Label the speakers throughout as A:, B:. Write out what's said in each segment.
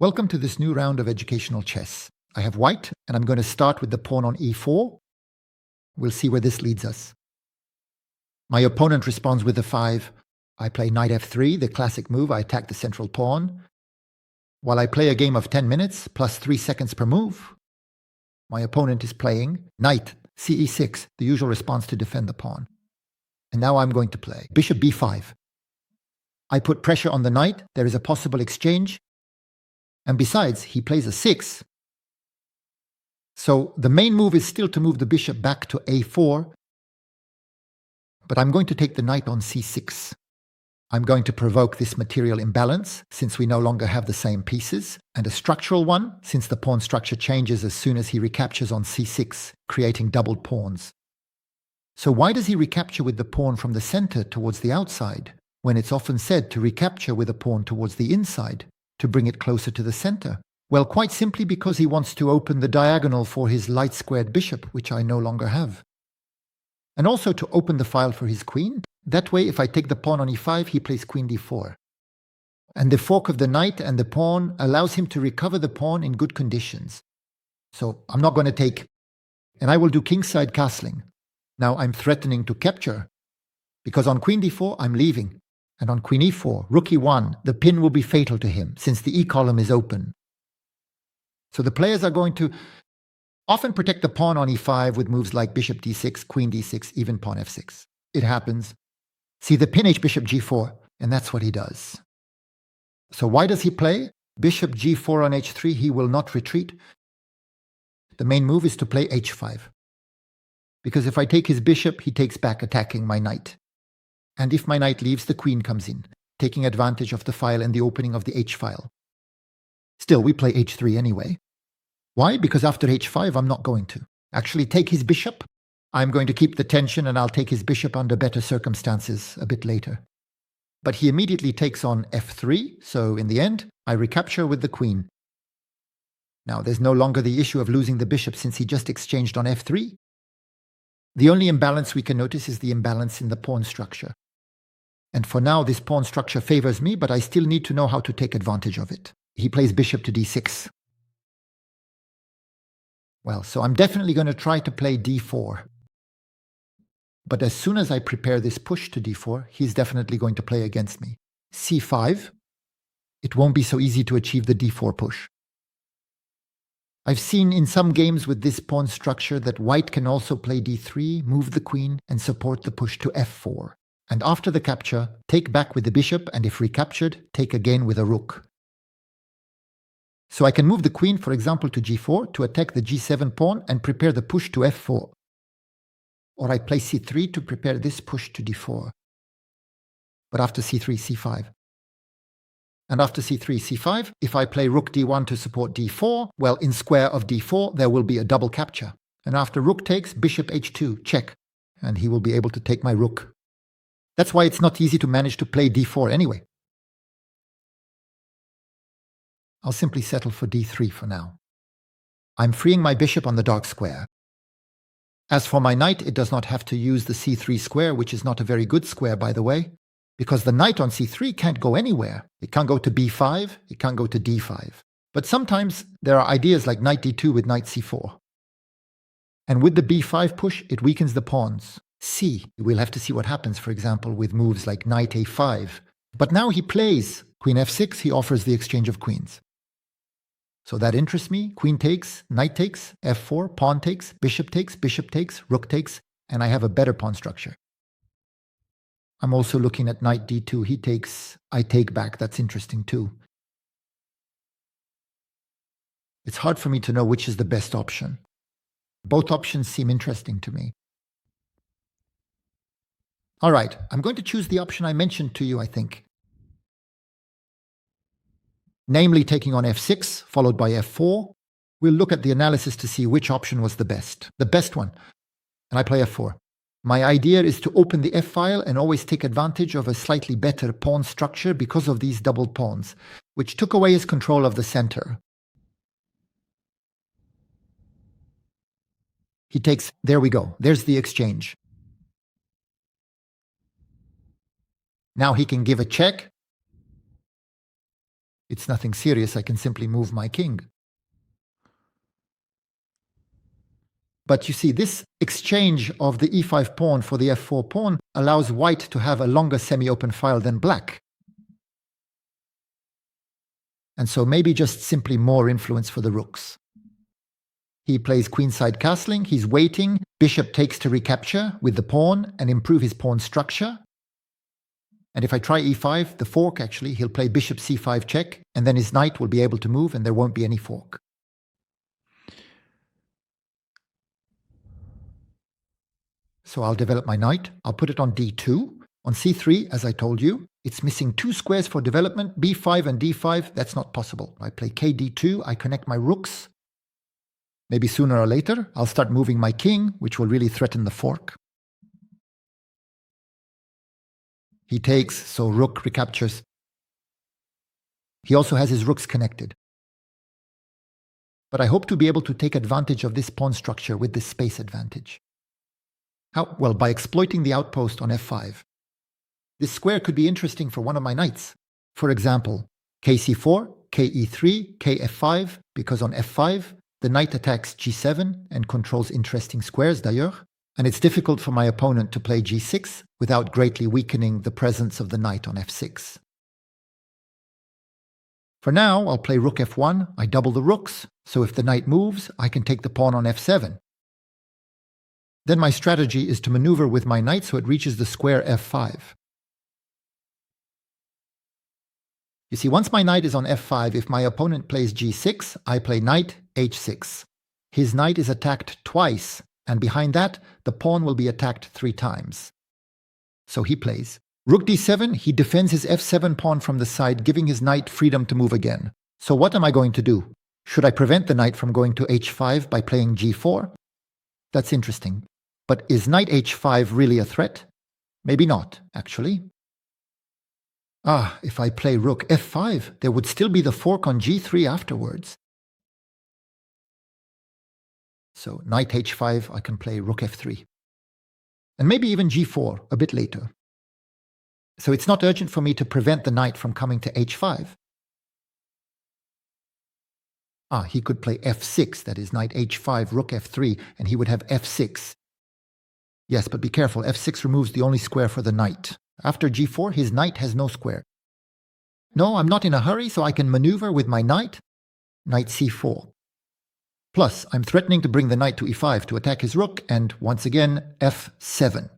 A: Welcome to this new round of educational chess. I have white, and I'm going to start with the pawn on e4. We'll see where this leads us. My opponent responds with the 5. I play knight f3, the classic move. I attack the central pawn. While I play a game of 10 minutes, plus 3 seconds per move, my opponent is playing knight ce6, the usual response to defend the pawn. And now I'm going to play bishop b5. I put pressure on the knight. There is a possible exchange. And besides, he plays a 6. So the main move is still to move the bishop back to a4. But I'm going to take the knight on c6. I'm going to provoke this material imbalance, since we no longer have the same pieces, and a structural one, since the pawn structure changes as soon as he recaptures on c6, creating doubled pawns. So why does he recapture with the pawn from the center towards the outside, when it's often said to recapture with a pawn towards the inside, to bring it closer to the center? Well, quite simply because he wants to open the diagonal for his light-squared bishop, which I no longer have. And also to open the file for his queen. That way, if I take the pawn on e5, he plays queen d4. And the fork of the knight and the pawn allows him to recover the pawn in good conditions. So I'm not going to take, and I will do kingside castling. Now I'm threatening to capture, because on queen d4, I'm leaving. And on queen e4, rook e1, the pin will be fatal to him, since the e column is open. So the players are going to often protect the pawn on e5 with moves like bishop d6, queen d6, even pawn f6. It happens. See the pin h-bishop g4, and that's what he does. So why does he play? Bishop g4 on h3, he will not retreat. The main move is to play h5. Because if I take his bishop, he takes back, attacking my knight. And if my knight leaves, the queen comes in, taking advantage of the file and the opening of the h-file. Still, we play h3 anyway. Why? Because after h5, I'm not going to actually take his bishop. I'm going to keep the tension, and I'll take his bishop under better circumstances a bit later. But he immediately takes on f3, so in the end, I recapture with the queen. Now, there's no longer the issue of losing the bishop since he just exchanged on f3. The only imbalance we can notice is the imbalance in the pawn structure. And for now, this pawn structure favors me, but I still need to know how to take advantage of it. He plays bishop to d6. Well, so I'm definitely going to try to play d4. But as soon as I prepare this push to d4, he's definitely going to play against me. c5. It won't be so easy to achieve the d4 push. I've seen in some games with this pawn structure that white can also play d3, move the queen, and support the push to f4. And after the capture, take back with the bishop, and if recaptured, take again with a rook. So I can move the queen, for example, to g4 to attack the g7 pawn and prepare the push to f4. Or I play c3 to prepare this push to d4. But after c3, c5. And after c3, c5, if I play rook d1 to support d4, well, in square of d4, there will be a double capture. And after rook takes, bishop h2, check. And he will be able to take my rook. That's why it's not easy to manage to play d4 anyway. I'll simply settle for d3 for now. I'm freeing my bishop on the dark square. As for my knight, it does not have to use the c3 square, which is not a very good square, by the way, because the knight on c3 can't go anywhere. It can't go to b5, it can't go to d5. But sometimes there are ideas like knight d2 with knight c4. And with the b5 push, it weakens the pawns. We'll have to see what happens, for example, with moves like knight a5. But now he plays queen f6, he offers the exchange of queens. So that interests me. Queen takes, knight takes, f4, pawn takes, bishop takes, rook takes, and I have a better pawn structure. I'm also looking at knight d2. He takes, I take back. That's interesting too. It's hard for me to know which is the best option. Both options seem interesting to me. All right, I'm going to choose the option I mentioned to you, I think. Namely taking on f6, followed by f4. We'll look at the analysis to see which option was the best one. And I play f4. My idea is to open the f-file and always take advantage of a slightly better pawn structure because of these double pawns, which took away his control of the center. He takes, there we go, there's the exchange. Now he can give a check. It's nothing serious. I can simply move my king. But you see, this exchange of the e5 pawn for the f4 pawn allows white to have a longer semi-open file than black. And so maybe just simply more influence for the rooks. He plays queenside castling. He's waiting. Bishop takes to recapture with the pawn and improve his pawn structure. And if I try e5, the fork actually, he'll play bishop c5 check, and then his knight will be able to move and there won't be any fork. So I'll develop my knight. I'll put it on d2. On c3, as I told you, it's missing 2 squares for development. b5 and d5, that's not possible. I play kd2. I connect my rooks. Maybe sooner or later, I'll start moving my king, which will really threaten the fork. He takes, so rook recaptures. He also has his rooks connected. But I hope to be able to take advantage of this pawn structure with this space advantage. How? Well, by exploiting the outpost on f5. This square could be interesting for one of my knights. For example, kc4, ke3, kf5, because on f5, the knight attacks g7 and controls interesting squares d'ailleurs, and it's difficult for my opponent to play g6 without greatly weakening the presence of the knight on f6. For now, I'll play rook f1. I double the rooks, so if the knight moves, I can take the pawn on f7. Then my strategy is to maneuver with my knight so it reaches the square f5. You see, once my knight is on f5, if my opponent plays g6, I play knight h6. His knight is attacked twice, and behind that, the pawn will be attacked 3 times. So he plays rook d7. He defends his f7 pawn from the side, giving his knight freedom to move again. So what am I going to do? Should I prevent the knight from going to h5 by playing g4? That's interesting. But is knight h5 really a threat? Maybe not, actually. If I play rook f5, there would still be the fork on g3 afterwards. So knight h5, I can play rook f3. And maybe even g4 a bit later. So it's not urgent for me to prevent the knight from coming to h5. He could play f6, that is knight h5, rook f3, and he would have f6. Yes, but be careful, f6 removes the only square for the knight. After g4, his knight has no square. No, I'm not in a hurry, so I can maneuver with my knight. Knight c4. Plus, I'm threatening to bring the knight to e5 to attack his rook, and once again, f7.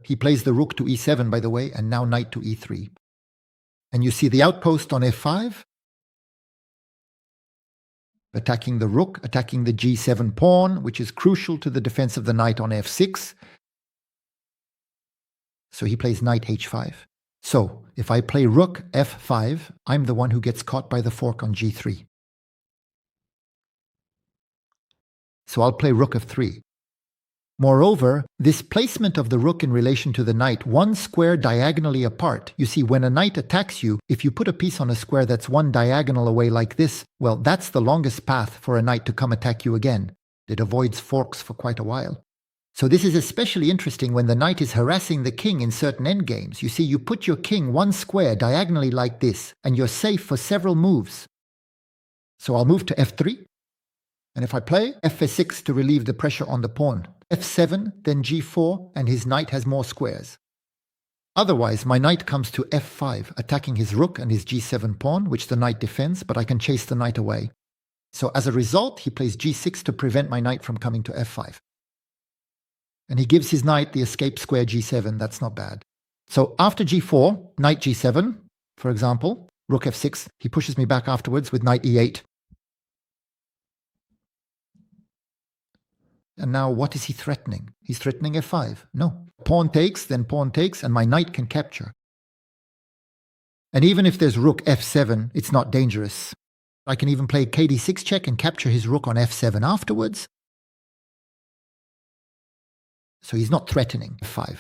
A: He plays the rook to e7, by the way, and now knight to e3. And you see the outpost on f5? Attacking the rook, attacking the g7 pawn, which is crucial to the defense of the knight on f6. So he plays knight h5. So, if I play rook f5, I'm the one who gets caught by the fork on g3. So I'll play rook f3. Moreover, this placement of the rook in relation to the knight, 1 square diagonally apart. You see, when a knight attacks you, if you put a piece on a square that's 1 diagonal away like this, well, that's the longest path for a knight to come attack you again. It avoids forks for quite a while. So this is especially interesting when the knight is harassing the king in certain endgames. You see, you put your king 1 square diagonally like this, and you're safe for several moves. So I'll move to f3. And if I play f6 to relieve the pressure on the pawn, f7, then g4, and his knight has more squares. Otherwise, my knight comes to f5, attacking his rook and his g7 pawn, which the knight defends, but I can chase the knight away. So as a result, he plays g6 to prevent my knight from coming to f5. And he gives his knight the escape square g7. That's not bad. So after g4, knight g7, for example, rook f6, he pushes me back afterwards with knight e8. And now what is he threatening? He's threatening f5. No. Pawn takes, and my knight can capture. And even if there's rook f7, it's not dangerous. I can even play kd6 check and capture his rook on f7 afterwards. So he's not threatening f5.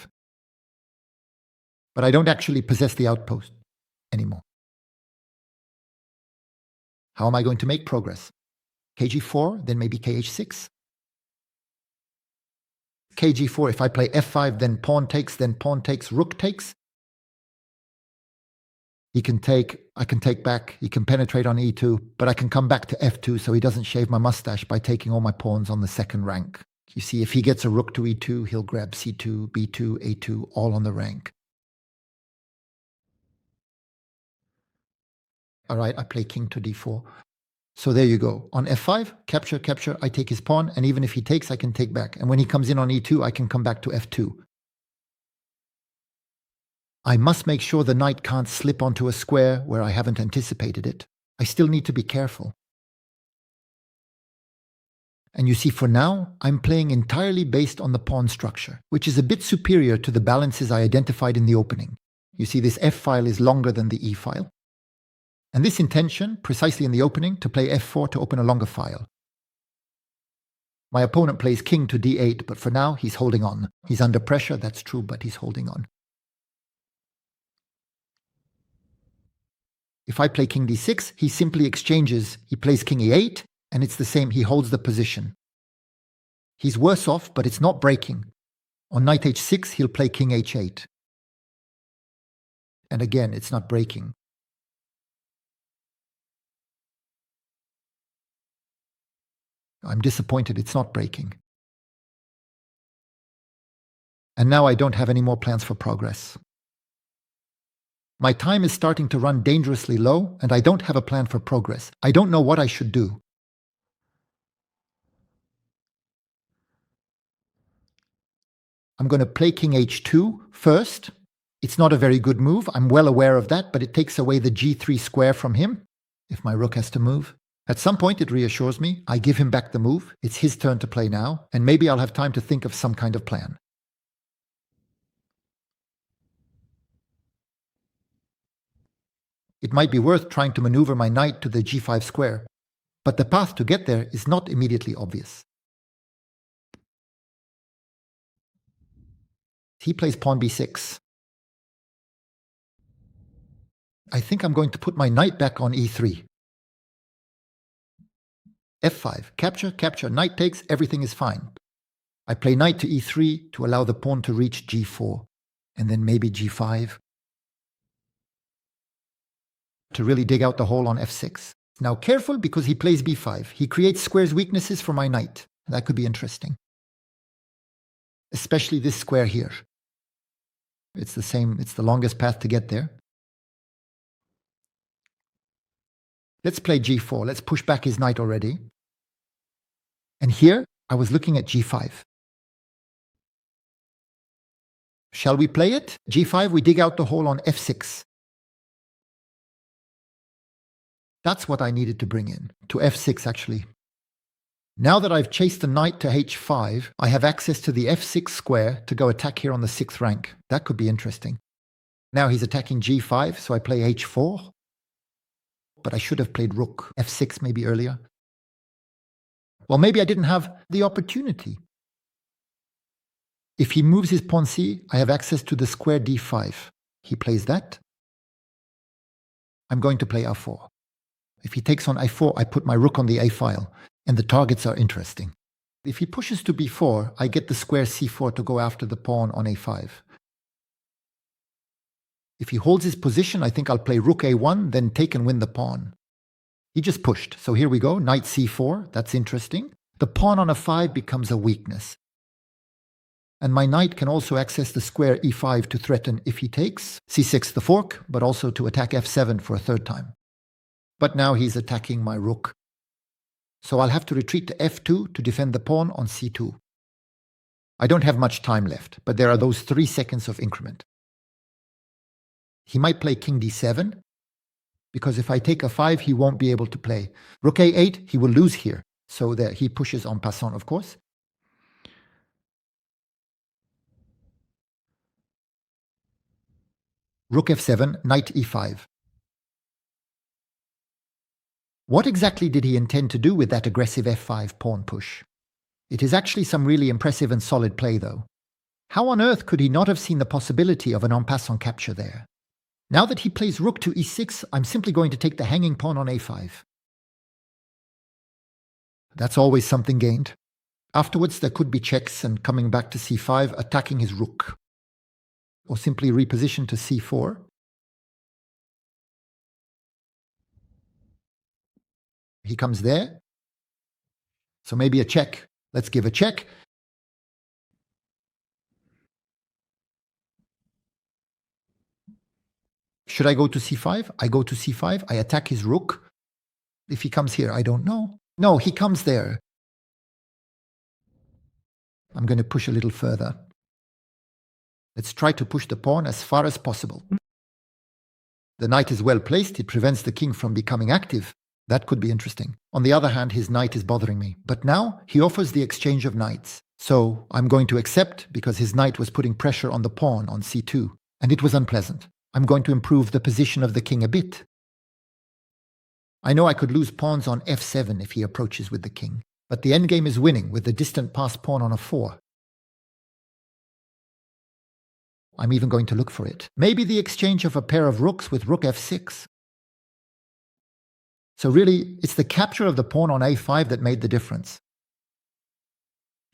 A: But I don't actually possess the outpost anymore. How am I going to make progress? kg4, then maybe kh6. kg4, if I play f5, then pawn takes, rook takes. I can take back, he can penetrate on e2, but I can come back to f2 so he doesn't shave my mustache by taking all my pawns on the second rank. You see, if he gets a rook to e2, he'll grab c2, b2, a2, all on the rank. All right, I play king to d4. So there you go. On f5, capture, capture, I take his pawn, and even if he takes, I can take back. And when he comes in on e2, I can come back to f2. I must make sure the knight can't slip onto a square where I haven't anticipated it. I still need to be careful. And you see, for now, I'm playing entirely based on the pawn structure, which is a bit superior to the balances I identified in the opening. You see, this f file is longer than the e file. And this intention, precisely in the opening, to play f4 to open a longer file. My opponent plays king to d8, but for now, he's holding on. He's under pressure, that's true, but he's holding on. If I play king d6, he simply exchanges. He plays king e8, and it's the same. He holds the position. He's worse off, but it's not breaking. On knight h6, he'll play king h8. And again, it's not breaking. I'm disappointed it's not breaking. And now I don't have any more plans for progress. My time is starting to run dangerously low, and I don't have a plan for progress. I don't know what I should do. I'm going to play king h2 first. It's not a very good move. I'm well aware of that, but it takes away the g3 square from him, if my rook has to move. At some point, it reassures me. I give him back the move. It's his turn to play now, and maybe I'll have time to think of some kind of plan. It might be worth trying to maneuver my knight to the g5 square, but the path to get there is not immediately obvious. He plays pawn b6. I think I'm going to put my knight back on e3. f5, capture, capture, knight takes, everything is fine. I play knight to e3 to allow the pawn to reach g4, and then maybe g5, to really dig out the hole on f6. Now careful, because he plays b5. He creates squares weaknesses for my knight. That could be interesting. Especially this square here. It's the same, it's the longest path to get there. Let's play g4. Let's push back his knight already. And here, I was looking at g5. Shall we play it? g5, we dig out the hole on f6. That's what I needed to bring in, to f6 actually. Now that I've chased the knight to h5, I have access to the f6 square to go attack here on the 6th rank. That could be interesting. Now he's attacking g5, so I play h4. But I should have played rook f6 maybe earlier. Well, maybe I didn't have the opportunity. If he moves his pawn c, I have access to the square d5. He plays that. I'm going to play a4. If he takes on a4, I put my rook on the a file, and the targets are interesting. If he pushes to b4, I get the square c4 to go after the pawn on a5. If he holds his position, I think I'll play rook a1, then take and win the pawn. He just pushed, so here we go, knight c4, that's interesting. The pawn on a5 becomes a weakness. And my knight can also access the square e5 to threaten if he takes, c6 the fork, but also to attack f7 for a third time. But now he's attacking my rook. So I'll have to retreat to f2 to defend the pawn on c2. I don't have much time left, but there are those 3 seconds of increment. He might play king d7, because if I take a5, he won't be able to play. Rook a8, he will lose here, so that he pushes en passant, of course. Rook f7, knight e5. What exactly did he intend to do with that aggressive f5 pawn push? It is actually some really impressive and solid play, though. How on earth could he not have seen the possibility of an en passant capture there? Now that he plays rook to e6, I'm simply going to take the hanging pawn on a5. That's always something gained. Afterwards, there could be checks and coming back to c5, attacking his rook. Or simply reposition to c4. He comes there. So maybe a check. Let's give a check. Should I go to c5? I go to c5. I attack his rook. If he comes here, I don't know. No, he comes there. I'm going to push a little further. Let's try to push the pawn as far as possible. The knight is well placed. It prevents the king from becoming active. That could be interesting. On the other hand, his knight is bothering me. But now he offers the exchange of knights. So I'm going to accept because his knight was putting pressure on the pawn on c2. And it was unpleasant. I'm going to improve the position of the king a bit. I know I could lose pawns on f7 if he approaches with the king. But the endgame is winning with the distant passed pawn on a4. I'm even going to look for it. Maybe the exchange of a pair of rooks with rook f6. So really, it's the capture of the pawn on a5 that made the difference.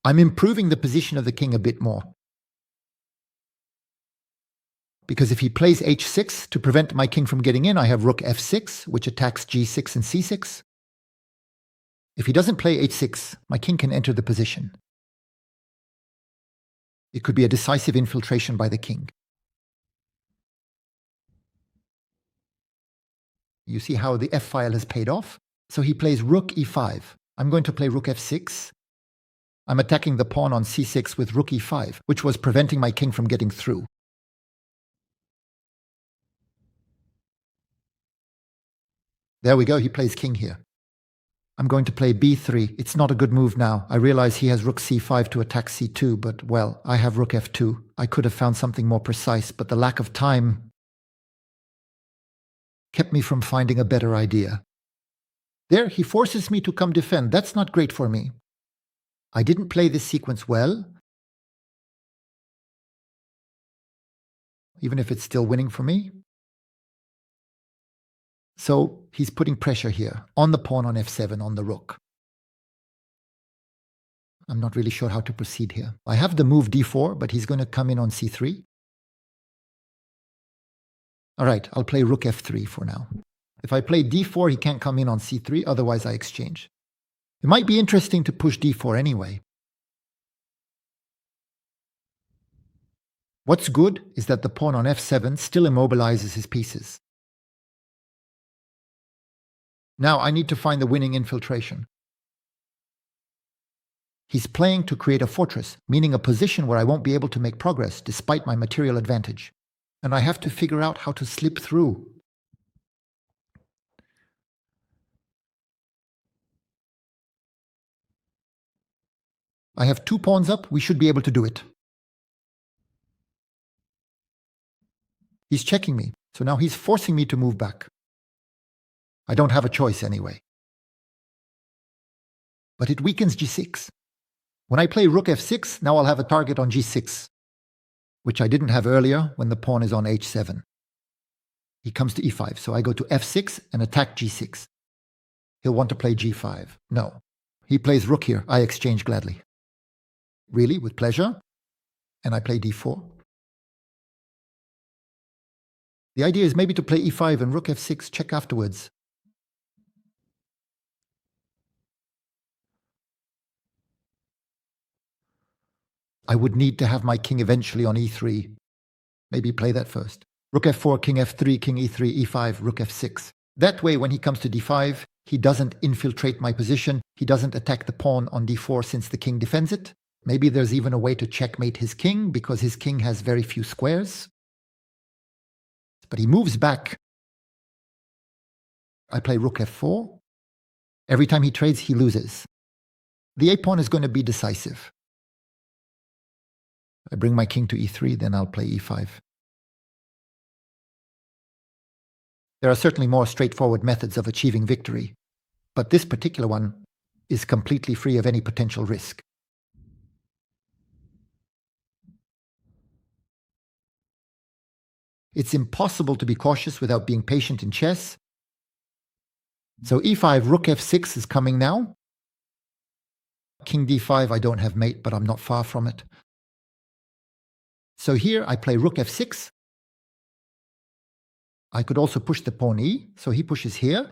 A: I'm improving the position of the king a bit more. Because if he plays h6 to prevent my king from getting in, I have rook f6, which attacks g6 and c6. If he doesn't play h6, my king can enter the position. It could be a decisive infiltration by the king. You see how the f-file has paid off? So he plays rook e5. I'm going to play rook f6. I'm attacking the pawn on c6 with rook e5, which was preventing my king from getting through. There we go, he plays king here. I'm going to play b3. It's not a good move now. I realize he has rook c5 to attack c2, but, well, I have rook f2. I could have found something more precise, but the lack of time kept me from finding a better idea. There, he forces me to come defend. That's not great for me. I didn't play this sequence well, even if it's still winning for me. So he's putting pressure here on the pawn on f7, on the rook. I'm not really sure how to proceed here. I have the move d4, but he's going to come in on c3. All right, I'll play rook f3 for now. If I play d4, he can't come in on c3, otherwise I exchange. It might be interesting to push d4 anyway. What's good is that the pawn on f7 still immobilizes his pieces. Now I need to find the winning infiltration. He's playing to create a fortress, meaning a position where I won't be able to make progress despite my material advantage. And I have to figure out how to slip through. I have 2 pawns up, we should be able to do it. He's checking me, so now he's forcing me to move back. I don't have a choice anyway. But it weakens g6. When I play rook f6, now I'll have a target on g6, which I didn't have earlier when the pawn is on h7. He comes to e5, so I go to f6 and attack g6. He'll want to play g5. No. He plays rook here. I exchange gladly. Really, with pleasure. And I play d4. The idea is maybe to play e5 and rook f6, check afterwards. I would need to have my king eventually on e3. Maybe play that first. Rook f4, king f3, king e3, e5, rook f6. That way, when he comes to d5, he doesn't infiltrate my position. He doesn't attack the pawn on d4 since the king defends it. Maybe there's even a way to checkmate his king because his king has very few squares. But he moves back. I play rook f4. Every time he trades, he loses. The a-pawn is going to be decisive. I bring my king to e3, then I'll play e5. There are certainly more straightforward methods of achieving victory, but this particular one is completely free of any potential risk. It's impossible to be cautious without being patient in chess. So e5, rook f6 is coming now. King d5, I don't have mate, but I'm not far from it. So here I play rook f6. I could also push the pawn e, so he pushes here.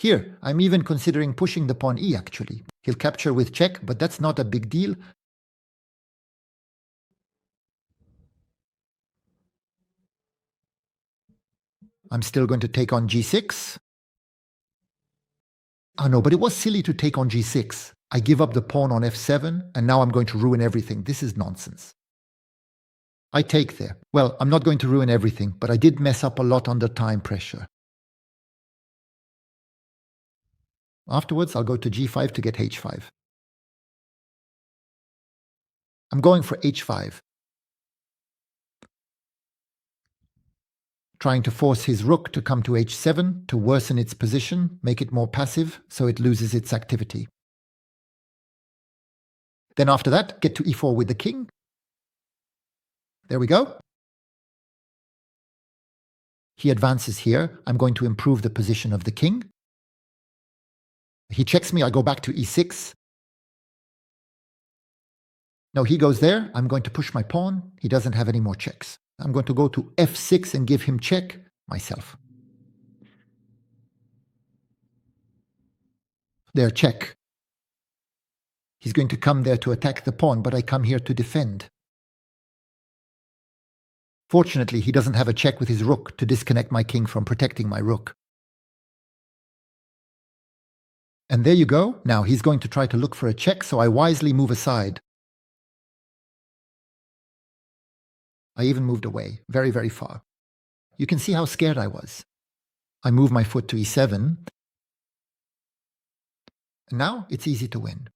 A: Here, I'm even considering pushing the pawn e actually. He'll capture with check, but that's not a big deal. I'm still going to take on g6. Oh no, but it was silly to take on g6. I give up the pawn on f7, and now I'm going to ruin everything. This is nonsense. I take there. Well, I'm not going to ruin everything, but I did mess up a lot under time pressure. Afterwards, I'll go to g5 to get h5. I'm going for h5. Trying to force his rook to come to h7 to worsen its position, make it more passive, so it loses its activity. Then after that, get to e4 with the king. There we go. He advances here. I'm going to improve the position of the king. He checks me. I go back to e6. No, he goes there. I'm going to push my pawn. He doesn't have any more checks. I'm going to go to f6 and give him check myself. There, check. He's going to come there to attack the pawn, but I come here to defend. Fortunately, he doesn't have a check with his rook to disconnect my king from protecting my rook. And there you go. Now he's going to try to look for a check, so I wisely move aside. I even moved away, very, very far. You can see how scared I was. I move my foot to e7. And now it's easy to win.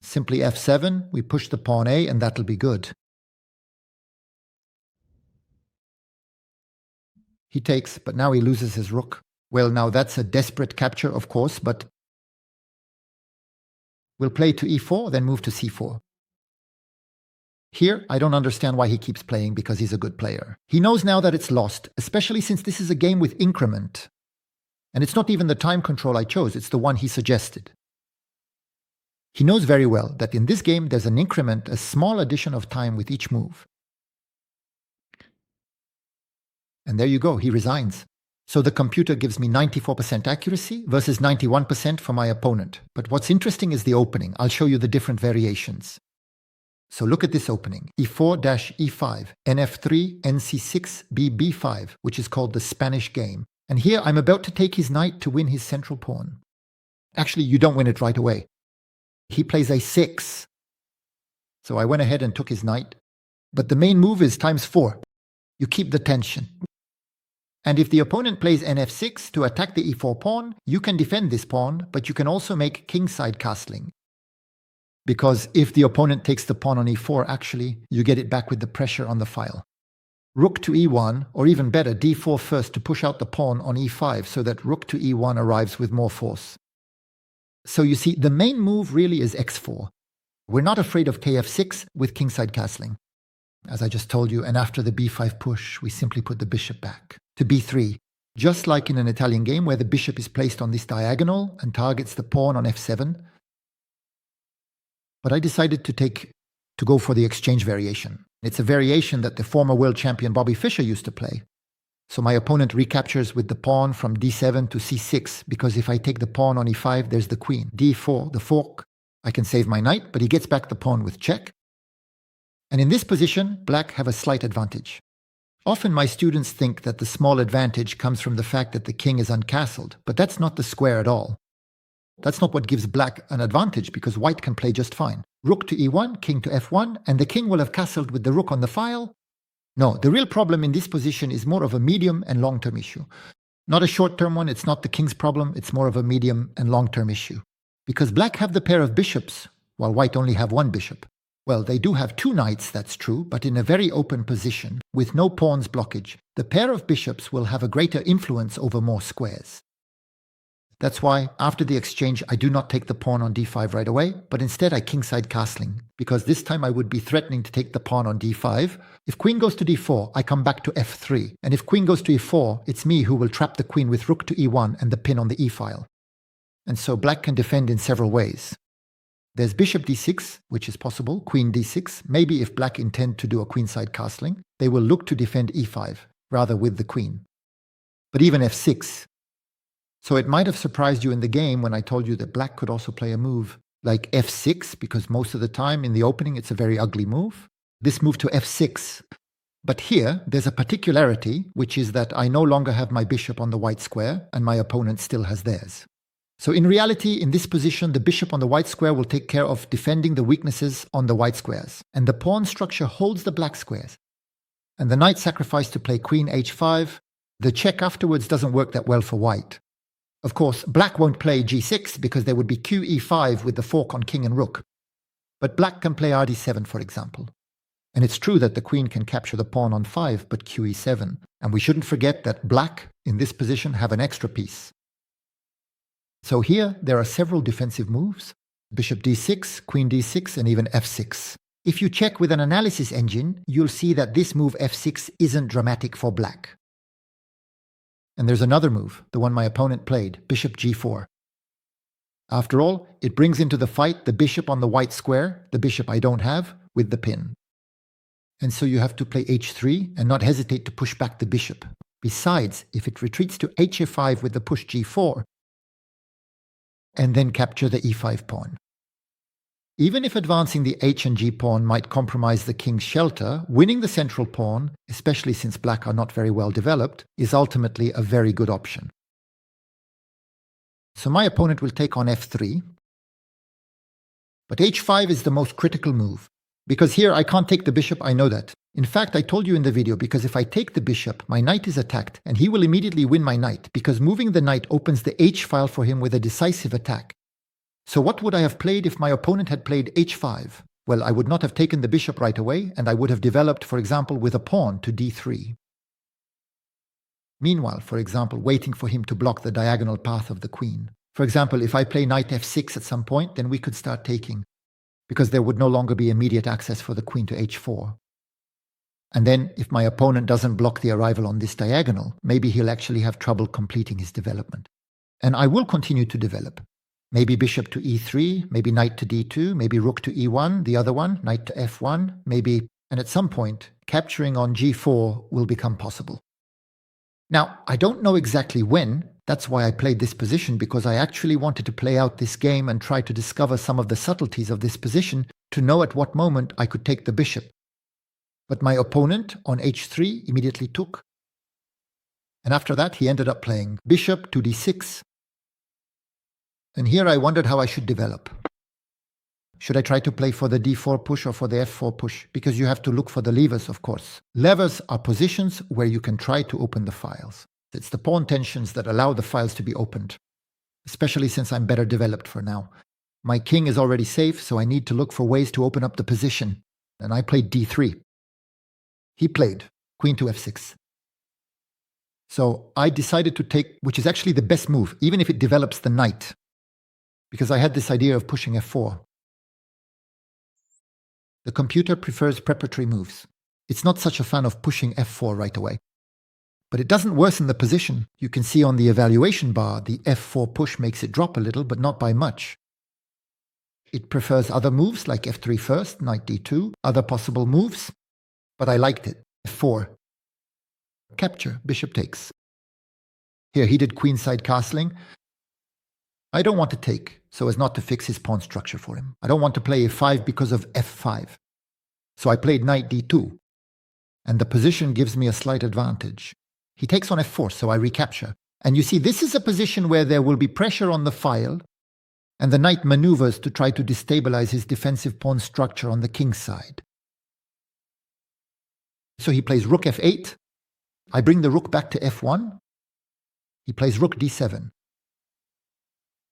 A: Simply f7, we push the pawn a, and that'll be good. He takes, but now he loses his rook. Well, now that's a desperate capture, of course, but we'll play to e4, then move to c4. Here, I don't understand why he keeps playing, because he's a good player. He knows now that it's lost, especially since this is a game with increment. And it's not even the time control I chose, it's the one he suggested. He knows very well that in this game there's an increment, a small addition of time with each move. And there you go, he resigns. So the computer gives me 94% accuracy versus 91% for my opponent. But what's interesting is the opening. I'll show you the different variations. So look at this opening. e4-e5, nf3, nc6, bb5, which is called the Spanish game. And here I'm about to take his knight to win his central pawn. Actually, you don't win it right away. He plays a6. So I went ahead and took his knight. But the main move is times 4. You keep the tension. And if the opponent plays nf6 to attack the e4 pawn, you can defend this pawn, but you can also make kingside castling. Because if the opponent takes the pawn on e4, actually, you get it back with the pressure on the file. Rook to e1, or even better, d4 first to push out the pawn on e5 so that rook to e1 arrives with more force. So you see, the main move really is x4. We're not afraid of kf6 with kingside castling. As I just told you, and after the b5 push, we simply put the bishop back to b3, just like in an Italian game where the bishop is placed on this diagonal and targets the pawn on f7. But I decided to go for the exchange variation. It's a variation that the former world champion Bobby Fischer used to play. So my opponent recaptures with the pawn from d7 to c6, because if I take the pawn on e5, there's the queen. d4, the fork, I can save my knight, but he gets back the pawn with check. And in this position, black have a slight advantage. Often my students think that the small advantage comes from the fact that the king is uncastled, but that's not the square at all. That's not what gives black an advantage, because white can play just fine. Rook to e1, king to f1, and the king will have castled with the rook on the file. No, the real problem in this position is more of a medium and long-term issue. Not a short-term one, it's not the king's problem, it's more of a medium and long-term issue. Because black have the pair of bishops, while white only have one bishop. Well, they do have two knights, that's true, but in a very open position, with no pawns blockage. The pair of bishops will have a greater influence over more squares. That's why, after the exchange, I do not take the pawn on d5 right away, but instead I kingside castling, because this time I would be threatening to take the pawn on d5. If queen goes to d4, I come back to f3, and if queen goes to e4, it's me who will trap the queen with rook to e1 and the pin on the e-file. And so black can defend in several ways. There's bishop d6, which is possible, queen d6. Maybe if black intend to do a queenside castling, they will look to defend e5. rather with the queen. But even f6. So it might have surprised you in the game when I told you that black could also play a move like f6, because most of the time in the opening it's a very ugly move. This move to f6. But here, there's a particularity, which is that I no longer have my bishop on the white square, and my opponent still has theirs. So in reality, in this position, the bishop on the white square will take care of defending the weaknesses on the white squares, and the pawn structure holds the black squares. And the knight sacrificed to play queen h5. The check afterwards doesn't work that well for white. Of course, black won't play g6 because there would be qe5 with the fork on king and rook. But black can play rd7, for example. And it's true that the queen can capture the pawn on 5, but qe7. And we shouldn't forget that black, in this position, have an extra piece. So here, there are several defensive moves. Bishop d6, queen d6, and even f6. If you check with an analysis engine, you'll see that this move f6 isn't dramatic for black. And there's another move, the one my opponent played, bishop g4. After all, it brings into the fight the bishop on the white square, the bishop I don't have, with the pin. And so you have to play h3 and not hesitate to push back the bishop. Besides, if it retreats to h5 with the push g4, and then capture the e5 pawn. Even if advancing the h and g pawn might compromise the king's shelter, winning the central pawn, especially since black are not very well developed, is ultimately a very good option. So my opponent will take on f3, but h5 is the most critical move, because here I can't take the bishop, I know that. In fact, I told you in the video, because if I take the bishop, my knight is attacked, and he will immediately win my knight, because moving the knight opens the h file for him with a decisive attack. So what would I have played if my opponent had played h5? Well, I would not have taken the bishop right away, and I would have developed, for example, with a pawn to d3. Meanwhile, for example, waiting for him to block the diagonal path of the queen. For example, if I play knight f6 at some point, then we could start taking, because there would no longer be immediate access for the queen to h4. And then, if my opponent doesn't block the arrival on this diagonal, maybe he'll actually have trouble completing his development. And I will continue to develop. Maybe bishop to e3, maybe knight to d2, maybe rook to e1, the other one, knight to f1, maybe, and at some point, capturing on g4 will become possible. Now, I don't know exactly when. That's why I played this position, because I actually wanted to play out this game and try to discover some of the subtleties of this position to know at what moment I could take the bishop. But my opponent on h3 immediately took. And after that, he ended up playing bishop to d6. And here I wondered how I should develop. Should I try to play for the d4 push or for the f4 push? Because you have to look for the levers, of course. Levers are positions where you can try to open the files. It's the pawn tensions that allow the files to be opened, especially since I'm better developed for now. My king is already safe, so I need to look for ways to open up the position. And I played d3. He played queen to f6. So I decided to take, which is actually the best move, even if it develops the knight, because I had this idea of pushing f4. The computer prefers preparatory moves. It's not such a fan of pushing f4 right away. But it doesn't worsen the position. You can see on the evaluation bar, the f4 push makes it drop a little, but not by much. It prefers other moves like f3 first, knight d2, other possible moves. But I liked it. f4. Capture, bishop takes. Here, he did queenside castling. I don't want to take, so as not to fix his pawn structure for him. I don't want to play a5 because of f5. So I played knight d2. And the position gives me a slight advantage. He takes on f4, so I recapture. And you see, this is a position where there will be pressure on the file, and the knight maneuvers to try to destabilize his defensive pawn structure on the king's side. So he plays rook f8. I bring the rook back to f1. He plays rook d7.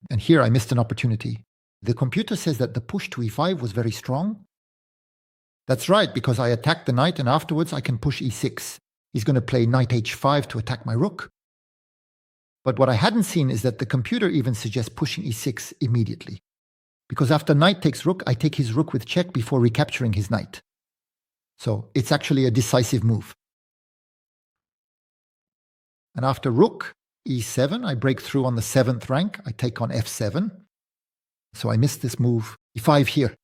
A: And here I missed an opportunity. The computer says that the push to e5 was very strong. That's right, because I attacked the knight and afterwards I can push e6. He's going to play knight h5 to attack my rook. But what I hadn't seen is that the computer even suggests pushing e6 immediately. Because after knight takes rook, I take his rook with check before recapturing his knight. So it's actually a decisive move. And after rook e7, I break through on the 7th rank. I take on f7. So I missed this move. e5 here.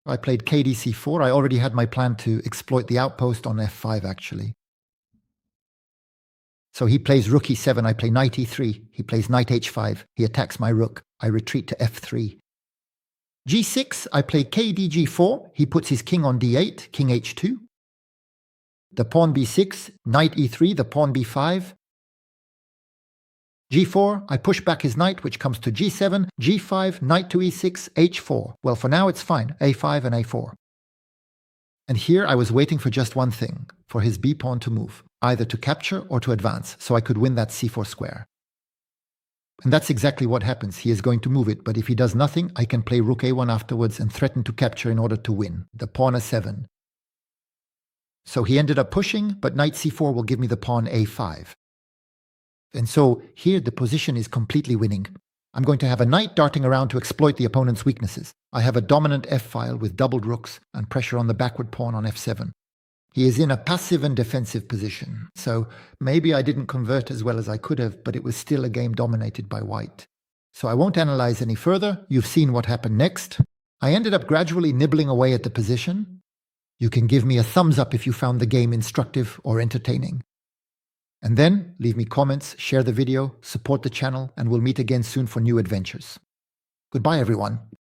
A: I played kdc4. I already had my plan to exploit the outpost on f5, actually. So he plays rook e7, I play knight e3. He plays knight h5. He attacks my rook. I retreat to f3. g6, I play kdg4. He puts his king on d8, king h2. The pawn b6, knight e3, the pawn b5. g4, I push back his knight, which comes to g7, g5, knight to e6, h4. Well, for now it's fine, a5 and a4. And here I was waiting for just one thing, for his b-pawn to move, either to capture or to advance, so I could win that c4 square. And that's exactly what happens. He is going to move it, but if he does nothing, I can play rook a1 afterwards and threaten to capture in order to win. The pawn a7. So he ended up pushing, but knight c4 will give me the pawn a5. And so here the position is completely winning. I'm going to have a knight darting around to exploit the opponent's weaknesses. I have a dominant f-file with doubled rooks and pressure on the backward pawn on f7. He is in a passive and defensive position, so maybe I didn't convert as well as I could have, but it was still a game dominated by white. So I won't analyze any further. You've seen what happened next. I ended up gradually nibbling away at the position. You can give me a thumbs up if you found the game instructive or entertaining. And then leave me comments, share the video, support the channel, and we'll meet again soon for new adventures. Goodbye, everyone.